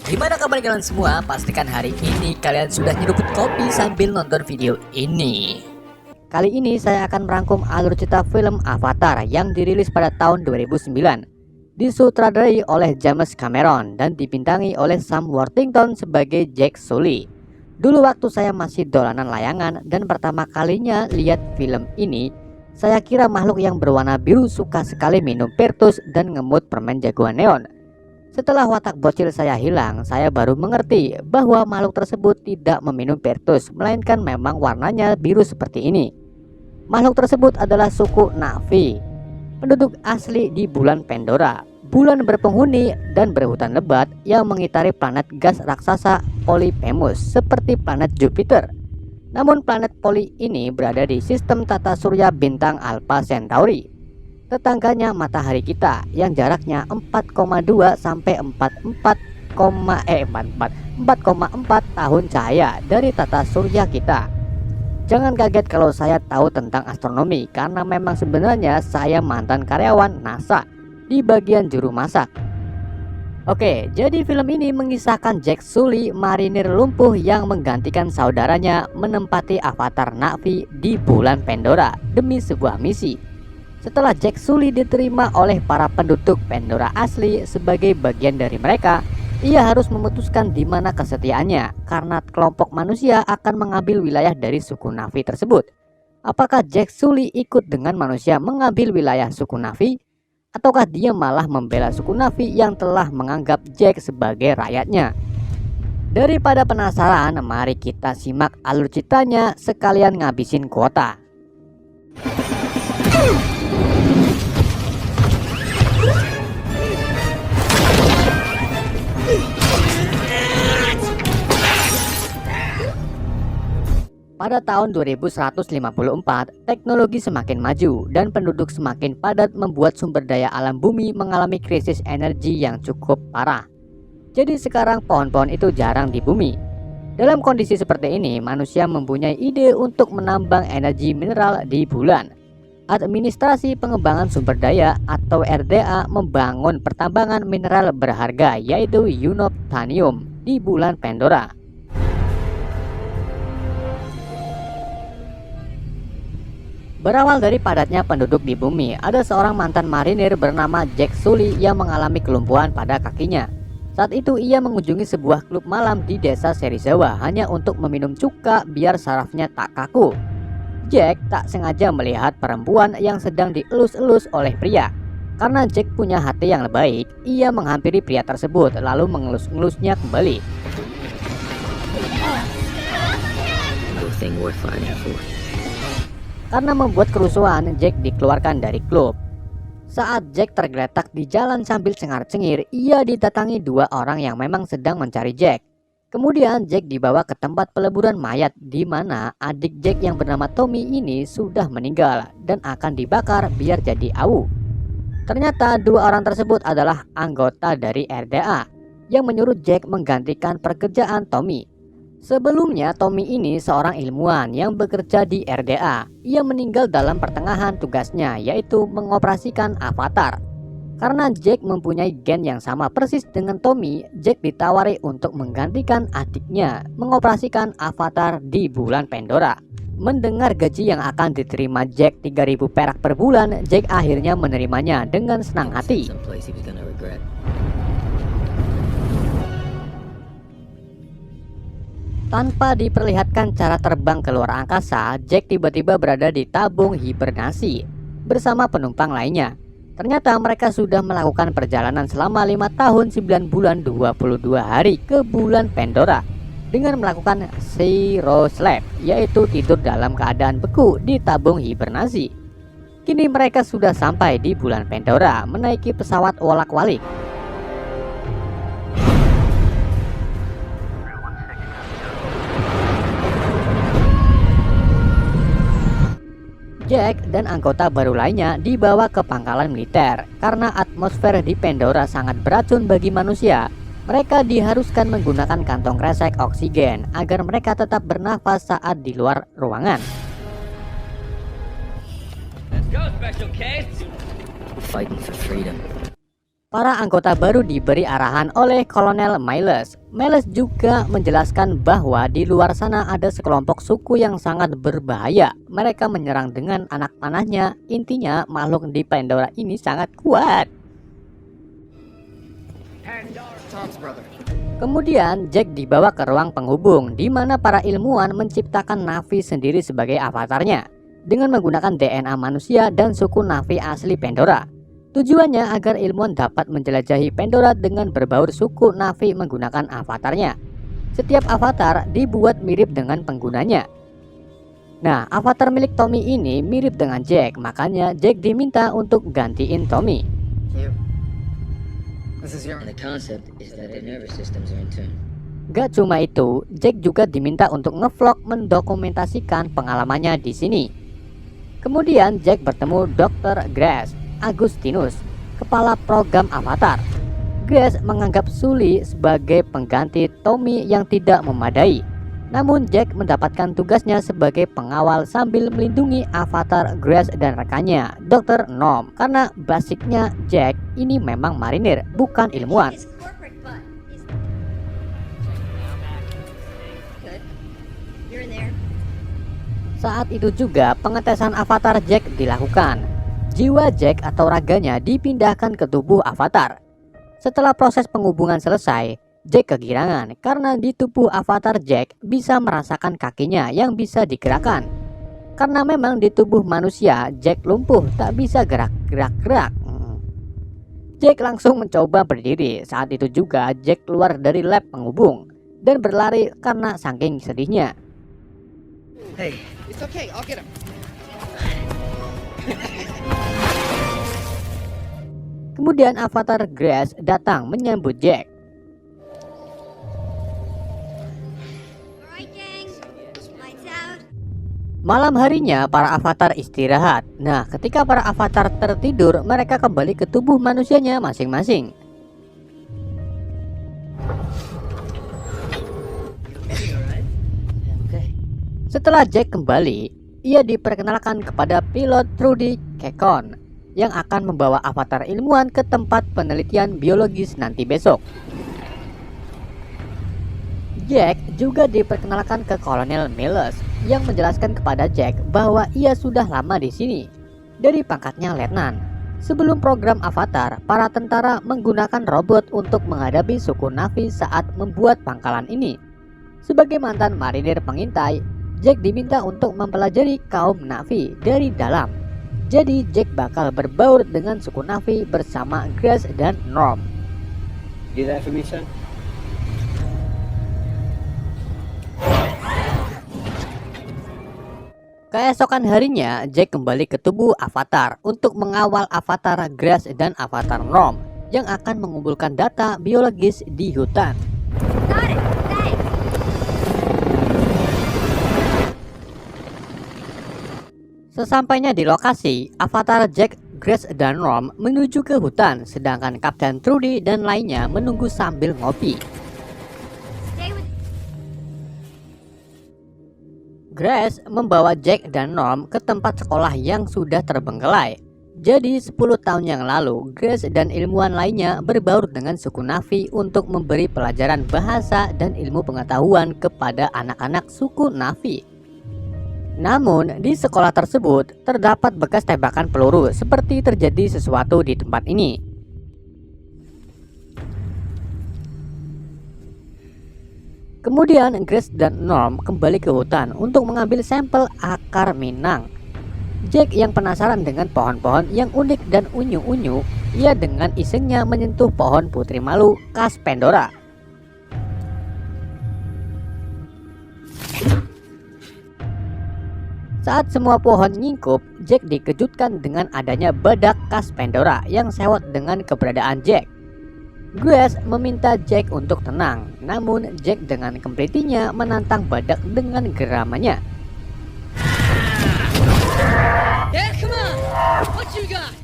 Gimana kabar kalian semua? Pastikan hari ini kalian sudah nyeruput kopi sambil nonton video ini. Kali ini saya akan merangkum alur cerita film Avatar yang dirilis pada tahun 2009. Disutradarai oleh James Cameron dan dibintangi oleh Sam Worthington sebagai Jack Sully. Dulu waktu saya masih dolanan layangan dan pertama kalinya lihat film ini, saya kira makhluk yang berwarna biru suka sekali minum Virtus dan ngemut permen jagoan neon. Setelah watak bocil saya hilang, saya baru mengerti bahwa makhluk tersebut tidak meminum Virtus, melainkan memang warnanya biru seperti ini. Makhluk tersebut adalah suku Na'vi, penduduk asli di bulan Pandora, bulan berpenghuni dan berhutan lebat yang mengitari planet gas raksasa Polyphemus seperti planet Jupiter. Namun planet Poly ini berada di sistem tata surya bintang Alpha Centauri, tetangganya matahari kita yang jaraknya 4,2 sampai 4,4 tahun cahaya dari tata surya kita. Jangan kaget kalau saya tahu tentang astronomi, karena memang sebenarnya saya mantan karyawan NASA di bagian juru masak. Oke, jadi film ini mengisahkan Jack Sully, marinir lumpuh yang menggantikan saudaranya menempati avatar Na'vi di bulan Pandora demi sebuah misi. Setelah Jack Sully diterima oleh para penduduk Pandora asli sebagai bagian dari mereka, ia harus memutuskan di mana kesetiaannya karena kelompok manusia akan mengambil wilayah dari suku Na'vi tersebut. Apakah Jack Sully ikut dengan manusia mengambil wilayah suku Na'vi, ataukah dia malah membela suku Na'vi yang telah menganggap Jack sebagai rakyatnya? Daripada penasaran, mari kita simak alur ceritanya sekalian ngabisin kuota. Pada tahun 2154, teknologi semakin maju dan penduduk semakin padat membuat sumber daya alam bumi mengalami krisis energi yang cukup parah. Jadi sekarang pohon-pohon itu jarang di bumi. Dalam kondisi seperti ini, manusia mempunyai ide untuk menambang energi mineral di bulan. Administrasi Pengembangan Sumber Daya atau RDA membangun pertambangan mineral berharga yaitu unobtainium di bulan Pandora. Berawal dari padatnya penduduk di bumi, ada seorang mantan marinir bernama Jack Sully yang mengalami kelumpuhan pada kakinya. Saat itu ia mengunjungi sebuah klub malam di desa Serizawa hanya untuk meminum cuka biar sarafnya tak kaku. Jack tak sengaja melihat perempuan yang sedang dielus-elus oleh pria. Karena Jack punya hati yang baik, ia menghampiri pria tersebut lalu mengelus-elusnya kembali. Karena membuat kerusuhan, Jack dikeluarkan dari klub. Saat Jack tergeletak di jalan sambil cengar-cengir, ia didatangi dua orang yang memang sedang mencari Jack. Kemudian Jack dibawa ke tempat peleburan mayat di mana adik Jack yang bernama Tommy ini sudah meninggal dan akan dibakar biar jadi awu. Ternyata dua orang tersebut adalah anggota dari RDA yang menyuruh Jack menggantikan pekerjaan Tommy. Sebelumnya Tommy ini seorang ilmuwan yang bekerja di RDA. Ia meninggal dalam pertengahan tugasnya, yaitu mengoperasikan avatar. Karena Jack mempunyai gen yang sama persis dengan Tommy, Jack ditawari untuk menggantikan adiknya mengoperasikan avatar di bulan Pandora. Mendengar gaji yang akan diterima Jack 3.000 perak per bulan, Jack akhirnya menerimanya dengan senang hati. Tanpa diperlihatkan cara terbang ke luar angkasa, Jack tiba-tiba berada di tabung hibernasi bersama penumpang lainnya. Ternyata mereka sudah melakukan perjalanan selama 5 tahun 9 bulan 22 hari ke bulan Pandora dengan melakukan zero sleep, yaitu tidur dalam keadaan beku di tabung hibernasi. Kini mereka sudah sampai di bulan Pandora menaiki pesawat wolak-walik. Jack dan anggota baru lainnya dibawa ke pangkalan militer. Karena atmosfer di Pandora sangat beracun bagi manusia, mereka diharuskan menggunakan kantong kresek oksigen agar mereka tetap bernafas saat di luar ruangan. Let's go, Special Case. Fighting for freedom. Para anggota baru diberi arahan oleh Kolonel Miles. Miles juga menjelaskan bahwa di luar sana ada sekelompok suku yang sangat berbahaya. Mereka menyerang dengan anak panahnya. Intinya makhluk di Pandora ini sangat kuat. Kemudian Jack dibawa ke ruang penghubung di mana para ilmuwan menciptakan Na'vi sendiri sebagai avatarnya dengan menggunakan DNA manusia dan suku Na'vi asli Pandora. Tujuannya agar ilmuwan dapat menjelajahi Pandora dengan berbaur suku Na'vi menggunakan avatarnya. Setiap avatar dibuat mirip dengan penggunanya. Nah, avatar milik Tommy ini mirip dengan Jack, makanya Jack diminta untuk gantiin Tommy. Gak cuma itu, Jack juga diminta untuk ngevlog mendokumentasikan pengalamannya di sini. Kemudian Jack bertemu Dr. Grace Agustinus, kepala program Avatar. Grace menganggap Sully sebagai pengganti Tommy yang tidak memadai. Namun Jack mendapatkan tugasnya sebagai pengawal sambil melindungi Avatar Grace dan rekannya, Dr. Nom. Karena basicnya Jack ini memang marinir, bukan ilmuwan. Saat itu juga pengetesan Avatar Jack dilakukan. Jiwa Jack atau raganya dipindahkan ke tubuh Avatar. Setelah proses penghubungan selesai, Jack kegirangan karena di tubuh Avatar Jack bisa merasakan kakinya yang bisa digerakkan. Karena memang di tubuh manusia Jack lumpuh, tak bisa gerak-gerak. Jack langsung mencoba berdiri. Saat itu juga Jack keluar dari lab penghubung dan berlari karena saking sedihnya. Hey, it's okay, I'll get him. Kemudian Avatar Grace datang menyambut Jack. Malam harinya para avatar istirahat. Nah, ketika para avatar tertidur, mereka kembali ke tubuh manusianya masing-masing. Setelah Jack kembali, ia diperkenalkan kepada pilot Trudy Kekon yang akan membawa avatar ilmuwan ke tempat penelitian biologis nanti besok. Jack juga diperkenalkan ke Kolonel Miles yang menjelaskan kepada Jack bahwa ia sudah lama di sini dari pangkatnya letnan. Sebelum program Avatar, para tentara menggunakan robot untuk menghadapi suku Na'vi saat membuat pangkalan ini. Sebagai mantan marinir pengintai, Jack diminta untuk mempelajari kaum Na'vi dari dalam. Jadi Jack bakal berbaur dengan suku Na'vi bersama Grace dan Norm. Do that for me, son. Keesokan harinya, Jack kembali ke tubuh Avatar untuk mengawal Avatar Grace dan Avatar Norm yang akan mengumpulkan data biologis di hutan. Sesampainya di lokasi, Avatar Jack, Grace, dan Norm menuju ke hutan, sedangkan Kapten Trudy dan lainnya menunggu sambil ngopi. Grace membawa Jack dan Norm ke tempat sekolah yang sudah terbengkelai. Jadi 10 tahun yang lalu, Grace dan ilmuwan lainnya berbaur dengan suku Na'vi untuk memberi pelajaran bahasa dan ilmu pengetahuan kepada anak-anak suku Na'vi. Namun, di sekolah tersebut terdapat bekas tembakan peluru seperti terjadi sesuatu di tempat ini. Kemudian Grace dan Norm kembali ke hutan untuk mengambil sampel akar minang. Jack yang penasaran dengan pohon-pohon yang unik dan unyu-unyu, ia dengan isengnya menyentuh pohon putri malu khas Pandora. Saat semua pohon nyingkup, Jack dikejutkan dengan adanya badak khas Pandora yang sewot dengan keberadaan Jack. Grace meminta Jack untuk tenang, namun Jack dengan kempritinya menantang badak dengan geramannya.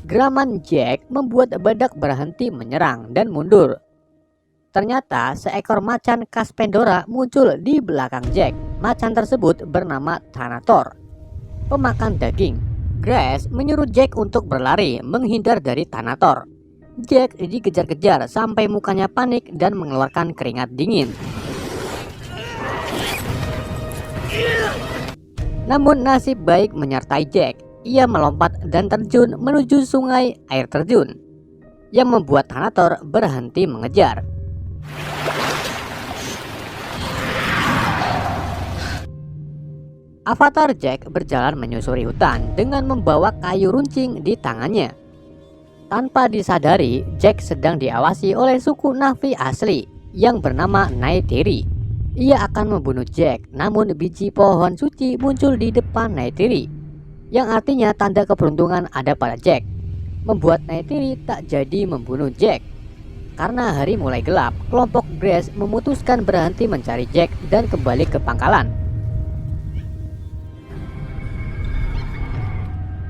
Geraman Jack membuat badak berhenti menyerang dan mundur. Ternyata seekor macan khas Pandora muncul di belakang Jack. Macan tersebut bernama Thanator, pemakan daging. Grace menyuruh Jack untuk berlari menghindar dari Thanator. Jack dikejar-kejar sampai mukanya panik dan mengeluarkan keringat dingin. Namun nasib baik menyertai Jack. Ia melompat dan terjun menuju sungai air terjun, yang membuat Thanator berhenti mengejar. Avatar Jack berjalan menyusuri hutan dengan membawa kayu runcing di tangannya. Tanpa disadari, Jack sedang diawasi oleh suku Na'vi asli yang bernama Neytiri. Ia akan membunuh Jack, namun biji pohon suci muncul di depan Neytiri, yang artinya tanda keberuntungan ada pada Jack, membuat Neytiri tak jadi membunuh Jack. Karena hari mulai gelap, kelompok Grace memutuskan berhenti mencari Jack dan kembali ke pangkalan.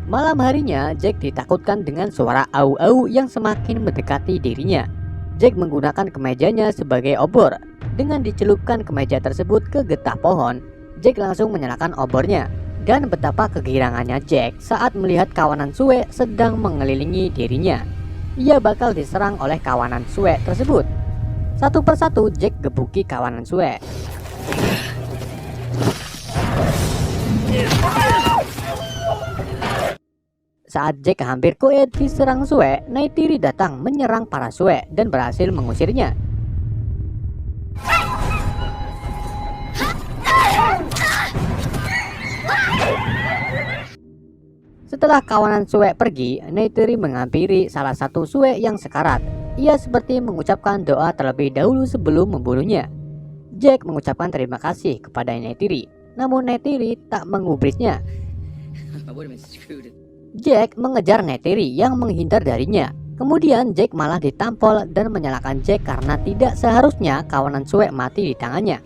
Malam harinya, Jack ditakutkan dengan suara au-au yang semakin mendekati dirinya. Jack menggunakan kemejanya sebagai obor. Dengan dicelupkan kemeja tersebut ke getah pohon, Jack langsung menyalakan obornya. Dan betapa kegirangannya Jack saat melihat kawanan Sue sedang mengelilingi dirinya. Ia bakal diserang oleh kawanan Sue tersebut. Satu persatu Jack gebuki kawanan Sue. Saat Jack hampir kuat diserang Sue, Neytiri datang menyerang para Sue dan berhasil mengusirnya. Setelah kawanan Sue pergi, Neytiri menghampiri salah satu Sue yang sekarat. Ia seperti mengucapkan doa terlebih dahulu sebelum membunuhnya. Jack mengucapkan terima kasih kepada Neytiri, namun Neytiri tak mengubrisnya. Jack mengejar Neytiri yang menghindar darinya. Kemudian Jack malah ditampol dan menyalahkan Jack karena tidak seharusnya kawanan Sue mati di tangannya.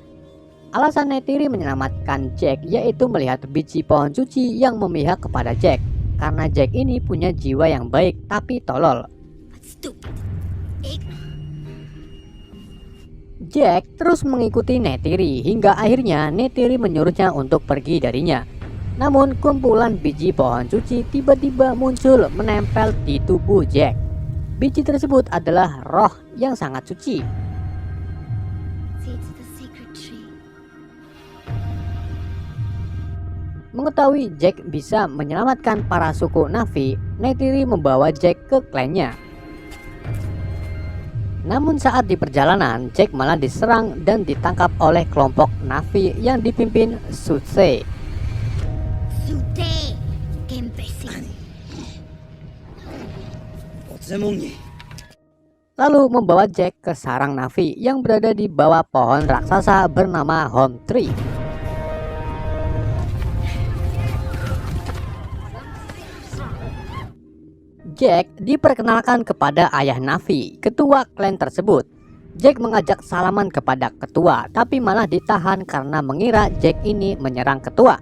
Alasan Neytiri menyelamatkan Jack yaitu melihat biji pohon suci yang memihak kepada Jack, karena Jack ini punya jiwa yang baik tapi tolol. Jack terus mengikuti Neytiri hingga akhirnya Neytiri menyuruhnya untuk pergi darinya. Namun kumpulan biji pohon suci tiba-tiba muncul menempel di tubuh Jack. Biji tersebut adalah roh yang sangat suci. Mengetahui Jack bisa menyelamatkan para suku Na'vi, Neytiri membawa Jack ke klannya. Namun saat di perjalanan, Jack malah diserang dan ditangkap oleh kelompok Na'vi yang dipimpin Sutse. Lalu membawa Jack ke sarang Na'vi yang berada di bawah pohon raksasa bernama Home Tree. Jack diperkenalkan kepada ayah Na'vi, ketua klan tersebut. Jack mengajak salaman kepada ketua, tapi malah ditahan karena mengira Jack ini menyerang ketua.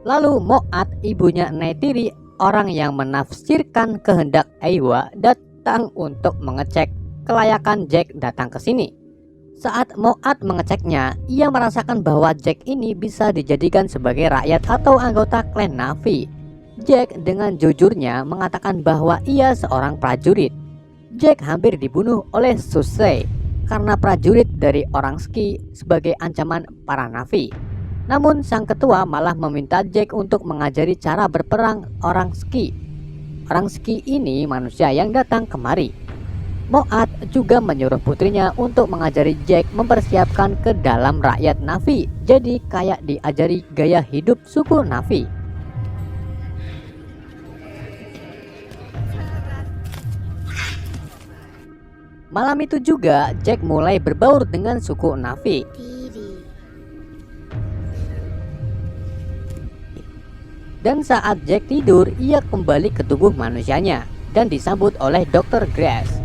Lalu Moat, ibunya Neytiri, orang yang menafsirkan kehendak Eywa, datang untuk mengecek kelayakan Jack datang ke sini. Saat Moat mengeceknya, ia merasakan bahwa Jack ini bisa dijadikan sebagai rakyat atau anggota klan Na'vi. Jack dengan jujurnya mengatakan bahwa ia seorang prajurit. Jack hampir dibunuh oleh Sutse karena prajurit dari orang Ski sebagai ancaman para Na'vi. Namun sang ketua malah meminta Jack untuk mengajari cara berperang orang Ski. Orang Ski ini manusia yang datang kemari. Moat juga menyuruh putrinya untuk mengajari Jack mempersiapkan ke dalam rakyat Na'vi. Jadi kayak diajari gaya hidup suku Na'vi. Malam itu juga Jack mulai berbaur dengan suku Na'vi. Dan saat Jack tidur, ia kembali ke tubuh manusianya dan disambut oleh Dr. Grace.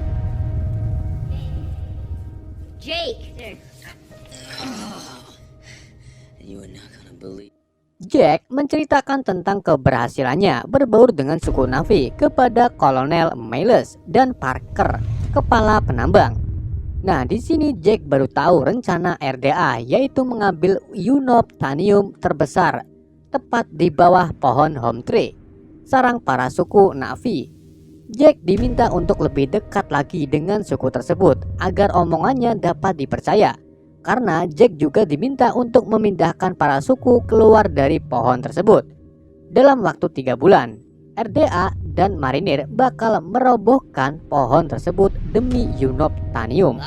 Jack menceritakan tentang keberhasilannya berbaur dengan suku Na'vi kepada Kolonel Miles dan Parker, kepala penambang. Nah, di sini Jack baru tahu rencana RDA, yaitu mengambil unobtainium terbesar tepat di bawah pohon Home Tree, sarang para suku Na'vi. Jack diminta untuk lebih dekat lagi dengan suku tersebut agar omongannya dapat dipercaya. Karena Jack juga diminta untuk memindahkan para suku keluar dari pohon tersebut. Dalam waktu 3 bulan, RDA dan marinir bakal merobohkan pohon tersebut demi Unobtainium.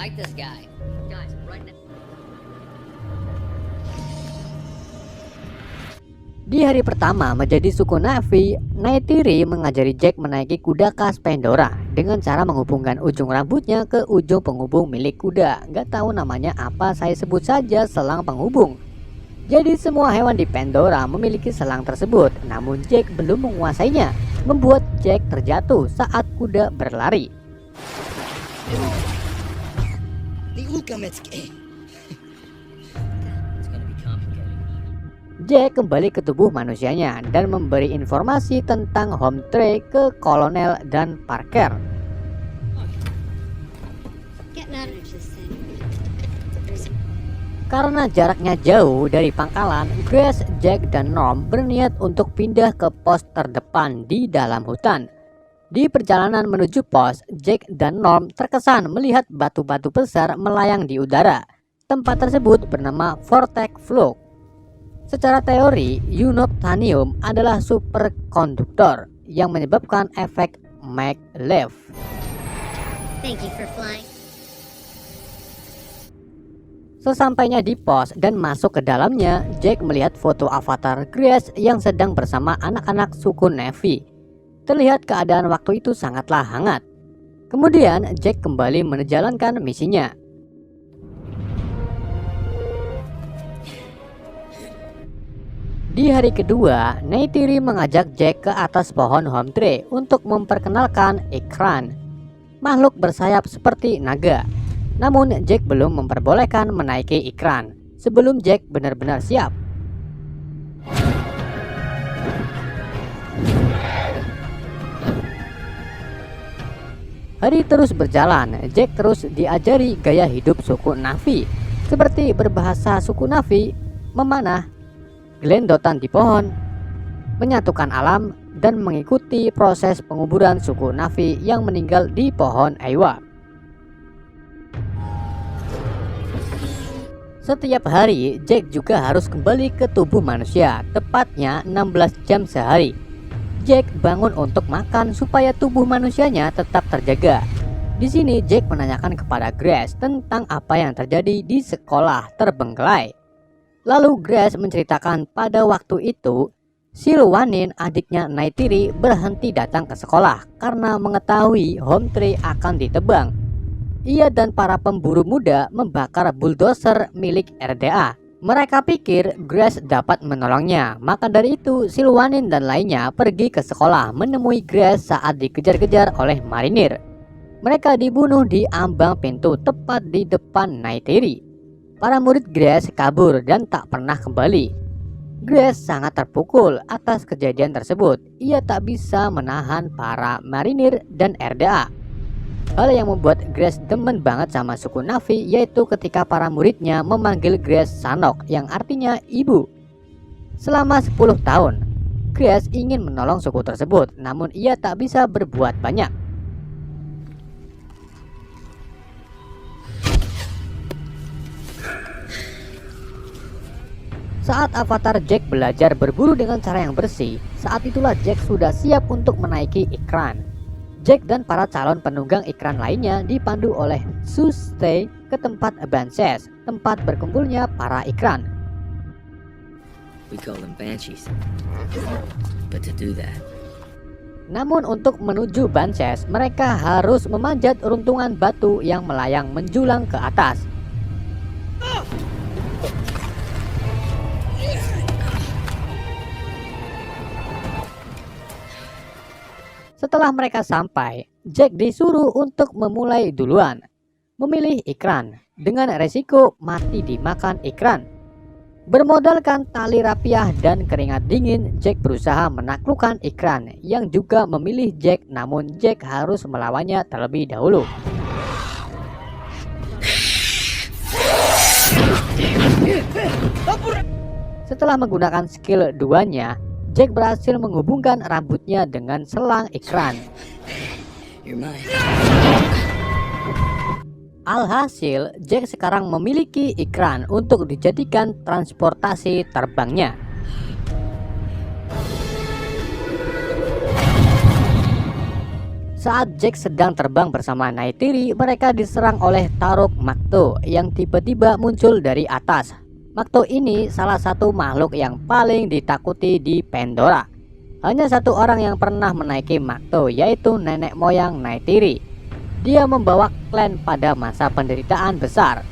Di hari pertama menjadi suku Na'vi, Neytiri mengajari Jack menaiki kuda khas Pandora dengan cara menghubungkan ujung rambutnya ke ujung penghubung milik kuda. Gak tahu namanya apa, saya sebut saja selang penghubung. Jadi semua hewan di Pandora memiliki selang tersebut, namun Jack belum menguasainya, membuat Jack terjatuh saat kuda berlari. Jack kembali ke tubuh manusianya dan memberi informasi tentang home tray ke Kolonel dan Parker. Karena jaraknya jauh dari pangkalan, Grace, Jack, dan Norm berniat untuk pindah ke pos terdepan di dalam hutan. Di perjalanan menuju pos, Jack dan Norm terkesan melihat batu-batu besar melayang di udara. Tempat tersebut bernama Vortex Flow. Secara teori, Unobtainium adalah superkonduktor yang menyebabkan efek maglev. Thank you for flying. Sesampainya di pos dan masuk ke dalamnya, Jack melihat foto avatar Grace yang sedang bersama anak-anak suku Na'vi. Terlihat keadaan waktu itu sangatlah hangat. Kemudian Jack kembali menjalankan misinya. Di hari kedua, Neytiri mengajak Jack ke atas pohon home tree untuk memperkenalkan Ikran, makhluk bersayap seperti naga. Namun Jack belum memperbolehkan menaiki Ikran sebelum Jack benar-benar siap. Hari terus berjalan, Jack terus diajari gaya hidup suku Na'vi, seperti berbahasa suku Na'vi, memanah, gelendotan di pohon, menyatukan alam, dan mengikuti proses penguburan suku Na'vi yang meninggal di pohon Eywa. Setiap hari, Jack juga harus kembali ke tubuh manusia, tepatnya 16 jam sehari. Jack bangun untuk makan supaya tubuh manusianya tetap terjaga. Di sini Jack menanyakan kepada Grace tentang apa yang terjadi di sekolah terbengkelai. Lalu Grace menceritakan pada waktu itu, Silwanin, adiknya Neytiri, berhenti datang ke sekolah karena mengetahui home tree akan ditebang. Ia dan para pemburu muda membakar bulldozer milik RDA. Mereka pikir Grace dapat menolongnya, maka dari itu Silwanin dan lainnya pergi ke sekolah menemui Grace saat dikejar-kejar oleh marinir. Mereka dibunuh di ambang pintu tepat di depan Neytiri. Para murid Grace kabur dan tak pernah kembali. Grace sangat terpukul atas kejadian tersebut. Ia tak bisa menahan para marinir dan RDA. Hal yang membuat Grace demen banget sama suku Na'vi yaitu ketika para muridnya memanggil Grace Sanok, yang artinya ibu. Selama 10 tahun, Grace ingin menolong suku tersebut, namun ia tak bisa berbuat banyak. Saat avatar Jack belajar berburu dengan cara yang bersih, saat itulah Jack sudah siap untuk menaiki Ikran. Jack dan para calon penunggang Ikran lainnya dipandu oleh Suste ke tempat Banshees, tempat berkumpulnya para Ikran. We call them banshees. But to do that, Namun untuk menuju Banshees, mereka harus memanjat runtungan batu yang melayang menjulang ke atas. Setelah mereka sampai, Jack disuruh untuk memulai duluan, memilih Ikran dengan resiko mati dimakan Ikran. Bermodalkan tali rapiah dan keringat dingin, Jack berusaha menaklukkan Ikran yang juga memilih Jack, namun Jack harus melawannya terlebih dahulu. Setelah menggunakan skill 2-nya, Jack berhasil menghubungkan rambutnya dengan selang Ikran. You're mine. Alhasil, Jack sekarang memiliki ikran untuk dijadikan transportasi terbangnya. Saat Jack sedang terbang bersama Neytiri, mereka diserang oleh Taruk Makto yang tiba-tiba muncul dari atas. Makto ini salah satu makhluk yang paling ditakuti di Pandora. Hanya satu orang yang pernah menaiki Makto, yaitu nenek moyang Neytiri. Dia membawa klan pada masa penderitaan besar.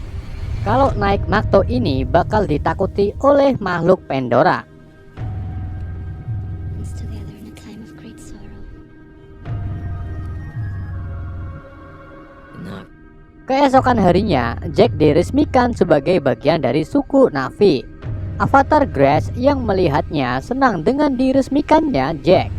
Kalau naik Makto ini bakal ditakuti oleh makhluk Pandora. It's together in a time of great sorrow. Not. Keesokan harinya, Jack diresmikan sebagai bagian dari suku Na'vi. Avatar Grace yang melihatnya senang dengan diresmikannya Jack.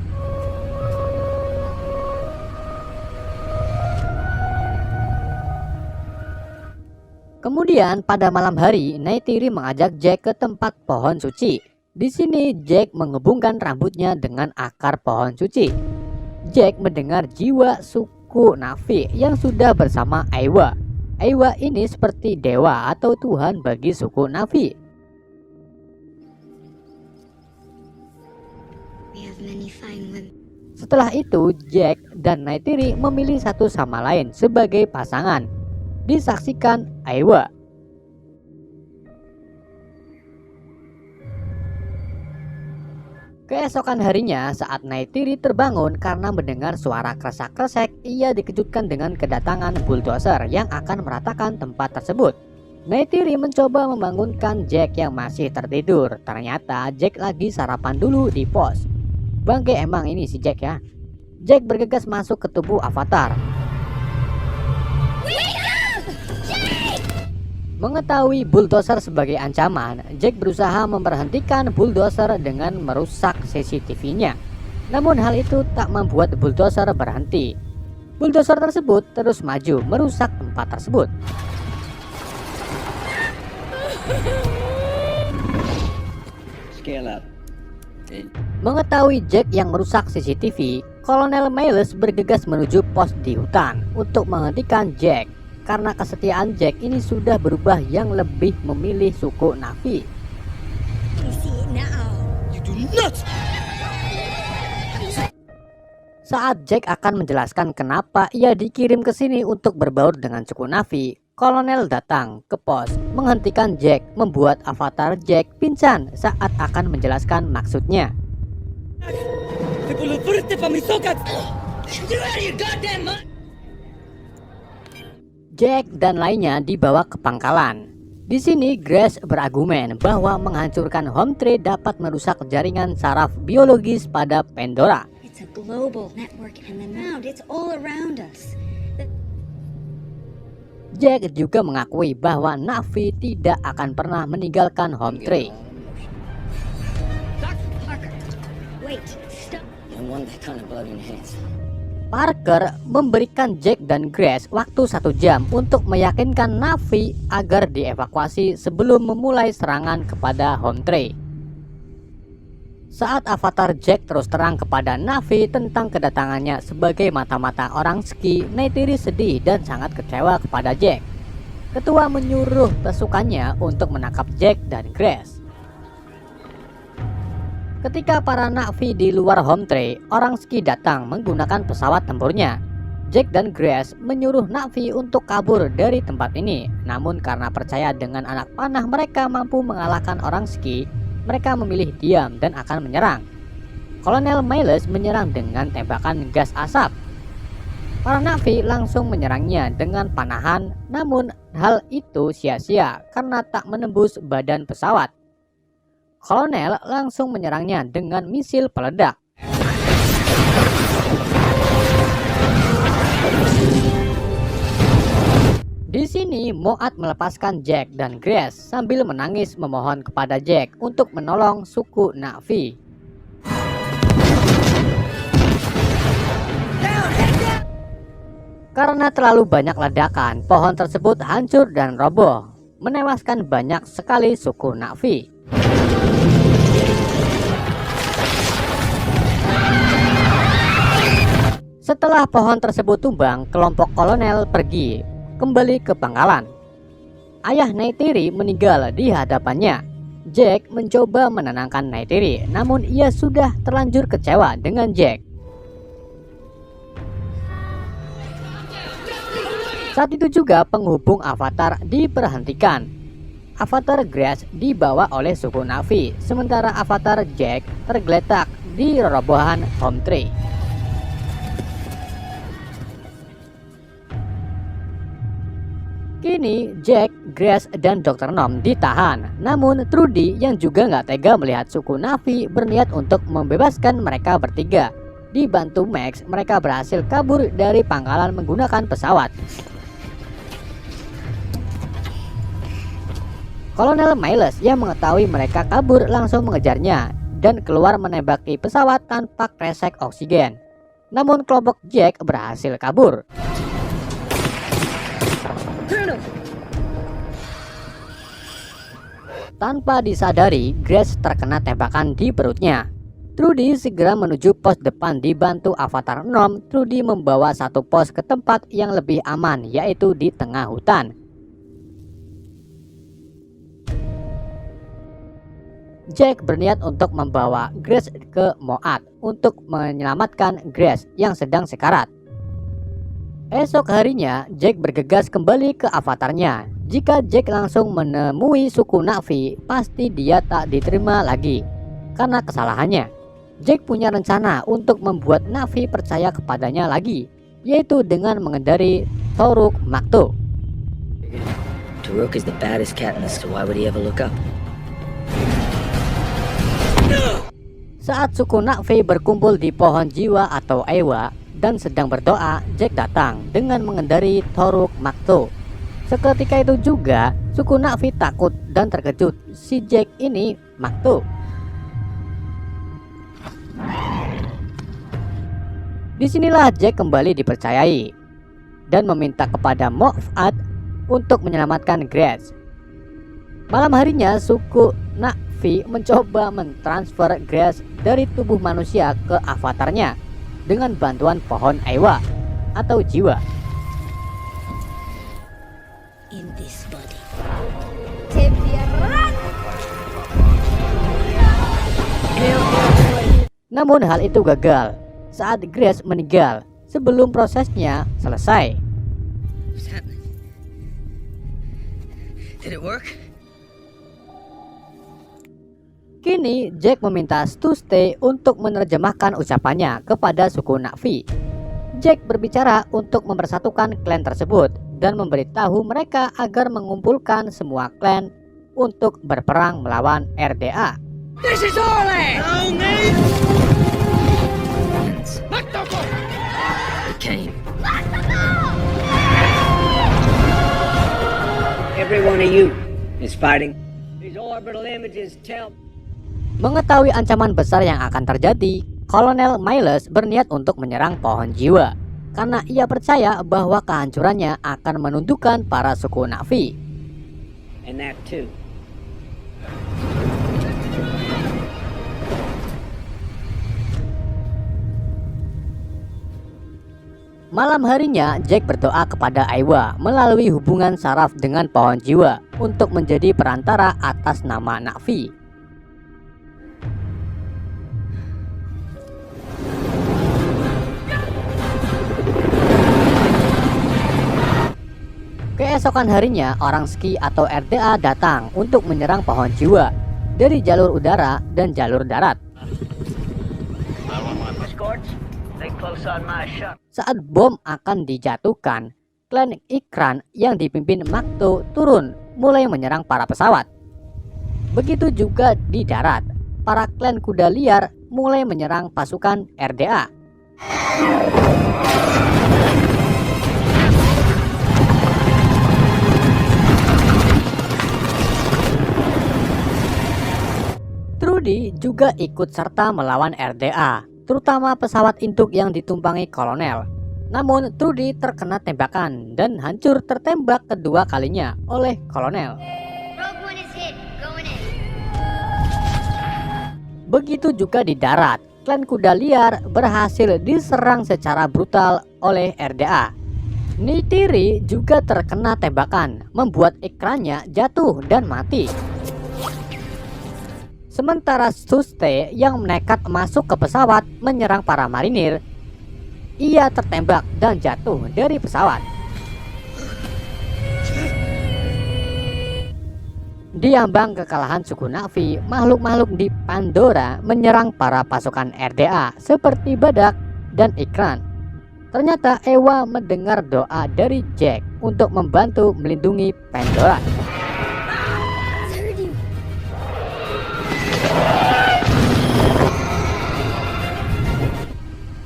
Kemudian pada malam hari, Neytiri mengajak Jack ke tempat pohon suci. Di sini Jack menghubungkan rambutnya dengan akar pohon suci. Jack mendengar jiwa suku Na'vi yang sudah bersama Eywa. Eywa ini seperti dewa atau Tuhan bagi suku Na'vi. We have many fine women. Setelah itu, Jack dan Neytiri memilih satu sama lain sebagai pasangan. Disaksikan Eywa. Keesokan harinya, saat Neytiri terbangun karena mendengar suara kresek-kresek, ia dikejutkan dengan kedatangan bulldozer yang akan meratakan tempat tersebut. Neytiri mencoba membangunkan Jack yang masih tertidur. Ternyata Jack lagi sarapan dulu di pos. Bangke emang ini si Jack ya. Jack bergegas masuk ke tubuh Avatar. Mengetahui bulldozer sebagai ancaman, Jack berusaha memberhentikan bulldozer dengan merusak CCTV-nya. Namun hal itu tak membuat bulldozer berhenti. Bulldozer tersebut terus maju merusak tempat tersebut. Scale up. Mengetahui Jack yang merusak CCTV, Kolonel Miles bergegas menuju pos di hutan untuk menghentikan Jack. Karena kesetiaan Jack ini sudah berubah yang lebih memilih suku Na'vi. You see it now. You do not. Saat Jack akan menjelaskan kenapa ia dikirim ke sini untuk berbaur dengan suku Na'vi, Kolonel datang ke pos menghentikan Jack, membuat Avatar Jack pingsan saat akan menjelaskan maksudnya. Jack dan lainnya dibawa ke pangkalan. Di sini Grace berargumen bahwa menghancurkan home trade dapat merusak jaringan saraf biologis pada Pandora. It's a global network and the mound, it's all around us. Jack juga mengakui bahwa Na'vi tidak akan pernah meninggalkan home trade. Parker, wait, stop. I want that kind of blood in your hands. Parker memberikan Jack dan Grace waktu 1 jam untuk meyakinkan Na'vi agar dievakuasi sebelum memulai serangan kepada home trade. Saat Avatar Jack terus terang kepada Na'vi tentang kedatangannya sebagai mata-mata orang ski, Neytiri sedih dan sangat kecewa kepada Jack. Ketua menyuruh pasukannya untuk menangkap Jack dan Grace. Ketika para Na'vi di luar home trade, orang ski datang menggunakan pesawat tempurnya. Jack dan Grace menyuruh Na'vi untuk kabur dari tempat ini. Namun karena percaya dengan anak panah mereka mampu mengalahkan orang ski, mereka memilih diam dan akan menyerang. Kolonel Miles menyerang dengan tembakan gas asap. Para Na'vi langsung menyerangnya dengan panahan, namun hal itu sia-sia karena tak menembus badan pesawat. Kolonel langsung menyerangnya dengan misil peledak. Di sini Moat melepaskan Jack dan Grace sambil menangis memohon kepada Jack untuk menolong suku Na'vi. Karena terlalu banyak ledakan, pohon tersebut hancur dan roboh, menewaskan banyak sekali suku Na'vi. Setelah pohon tersebut tumbang, kelompok kolonel pergi kembali ke pangkalan. Ayah Neytiri meninggal di hadapannya. Jack mencoba menenangkan Neytiri, namun ia sudah terlanjur kecewa dengan Jack. Saat itu juga penghubung avatar diperhentikan. Avatar Grace dibawa oleh suku Na'vi, sementara avatar Jack tergeletak di rerombohan Home Tree. Kini Jack, Grace, dan Dr. Nom ditahan. Namun Trudy yang juga nggak tega melihat suku Na'vi berniat untuk membebaskan mereka bertiga. Dibantu Max, mereka berhasil kabur dari pangkalan menggunakan pesawat. Kolonel Miles yang mengetahui mereka kabur langsung mengejarnya dan keluar menembaki pesawat tanpa kresek oksigen. Namun kelompok Jack berhasil kabur. Tanpa disadari, Grace terkena tembakan di perutnya. Trudy segera menuju pos depan dibantu avatar Nom. Trudy membawa satu pos ke tempat yang lebih aman, yaitu di tengah hutan. Jack berniat untuk membawa Grace ke Moat untuk menyelamatkan Grace yang sedang sekarat. Esok harinya, Jack bergegas kembali ke avatarnya. Jika Jack langsung menemui suku Na'vi, pasti dia tak diterima lagi karena kesalahannya. Jack punya rencana untuk membuat Na'vi percaya kepadanya lagi, yaitu dengan mengendari Toruk Makto. Toruk is the baddest cat in the so why would he ever look up? Saat suku Na'vi berkumpul di pohon jiwa atau Ewa dan sedang berdoa, Jack datang dengan mengendari Toruk Makto. Seketika itu juga suku Na'vi takut dan terkejut. Si Jack ini Makto. Disinilah Jack kembali dipercayai dan meminta kepada Moffat untuk menyelamatkan Grace. Malam harinya suku Na'vi mencoba mentransfer Grace dari tubuh manusia ke avatarnya dengan bantuan pohon Ewa atau jiwa. In this body. Namun hal itu gagal saat Grace meninggal sebelum prosesnya selesai. What's happening? Did it work? Kini Jack meminta Tuesday untuk menerjemahkan ucapannya kepada suku Na'vi. Jack berbicara untuk mempersatukan klan tersebut dan memberitahu mereka agar mengumpulkan semua klan untuk berperang melawan RDA. This is our land! Hands. It came. Every one of you is fighting. These orbital images tell. Mengetahui ancaman besar yang akan terjadi, Kolonel Miles berniat untuk menyerang pohon jiwa karena ia percaya bahwa kehancurannya akan menundukkan para suku Na'vi. And that too. Malam harinya, Jack berdoa kepada Ewa melalui hubungan saraf dengan pohon jiwa untuk menjadi perantara atas nama Na'vi. Keesokan harinya, orang Ski atau RDA datang untuk menyerang pohon jiwa dari jalur udara dan jalur darat. Saat bom akan dijatuhkan, klan Ikran yang dipimpin Makto turun mulai menyerang para pesawat. Begitu juga di darat, para klan kuda liar mulai menyerang pasukan RDA. Trudy juga ikut serta melawan RDA, terutama pesawat induk yang ditumpangi kolonel. Namun Trudy terkena tembakan dan hancur tertembak kedua kalinya oleh kolonel. Rogue One is hit. Going in. Begitu juga di darat, klan kuda liar berhasil diserang secara brutal oleh RDA. Neytiri juga terkena tembakan, membuat ikrannya jatuh dan mati. Sementara Suste yang nekat masuk ke pesawat menyerang para marinir, ia tertembak dan jatuh dari pesawat. Di ambang kekalahan suku Na'vi, makhluk-makhluk di Pandora menyerang para pasukan RDA seperti badak dan ikran. Ternyata Ewa mendengar doa dari Jack untuk membantu melindungi Pandora.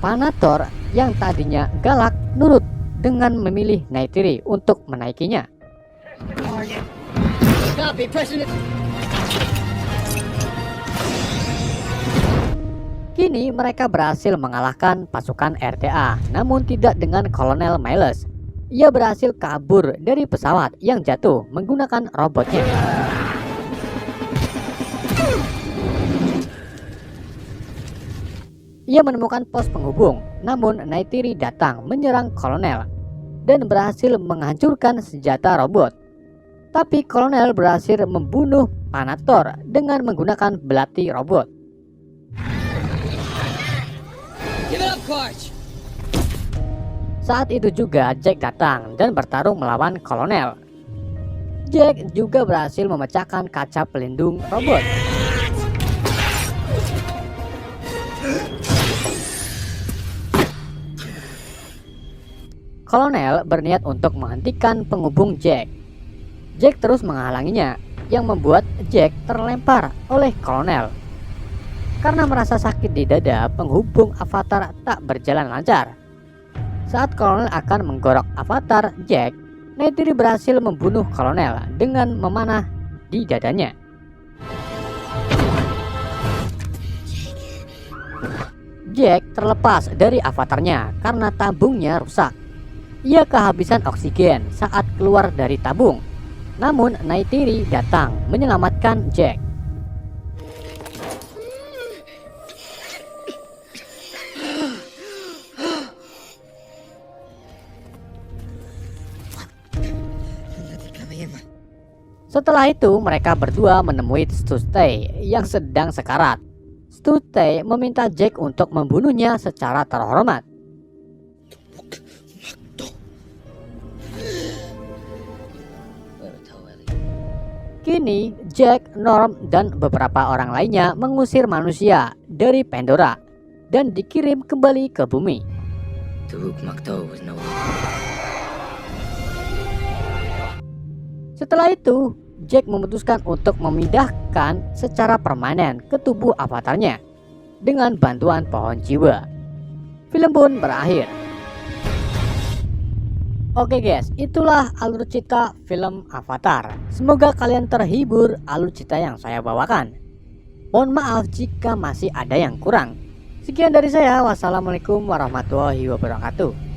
Panator yang tadinya galak nurut dengan memilih Neytiri untuk menaikinya. Copy, President. Kini mereka berhasil mengalahkan pasukan RDA, namun tidak dengan Kolonel Miles. Ia berhasil kabur dari pesawat yang jatuh menggunakan robotnya. Ia menemukan pos penghubung, namun Neytiri datang menyerang Kolonel dan berhasil menghancurkan senjata robot. Tapi Kolonel berhasil membunuh Panator dengan menggunakan belati robot. Give it up, Quarch. Saat itu juga Jack datang dan bertarung melawan Kolonel. Jack juga berhasil memecahkan kaca pelindung robot. Kolonel berniat untuk menghentikan penghubung Jack. Jack terus menghalanginya, yang membuat Jack terlempar oleh Kolonel. Karena merasa sakit di dada, penghubung avatar tak berjalan lancar. Saat Kolonel akan menggorok avatar Jack, Neytiri berhasil membunuh Kolonel dengan memanah di dadanya. Jack terlepas dari avatarnya karena tabungnya rusak. Ia kehabisan oksigen saat keluar dari tabung. Namun Neytiri datang menyelamatkan Jack. Setelah itu mereka berdua menemui Suste yang sedang sekarat. Suste meminta Jack untuk membunuhnya secara terhormat. Kini Jack, Norm, dan beberapa orang lainnya mengusir manusia dari Pandora dan dikirim kembali ke bumi. Setelah itu, Jack memutuskan untuk memindahkan secara permanen ke tubuh avatarnya dengan bantuan pohon jiwa. Film pun berakhir. Oke guys, itulah alur cerita film Avatar. Semoga kalian terhibur alur cerita yang saya bawakan. Mohon maaf jika masih ada yang kurang. Sekian dari saya. Wassalamualaikum warahmatullahi wabarakatuh.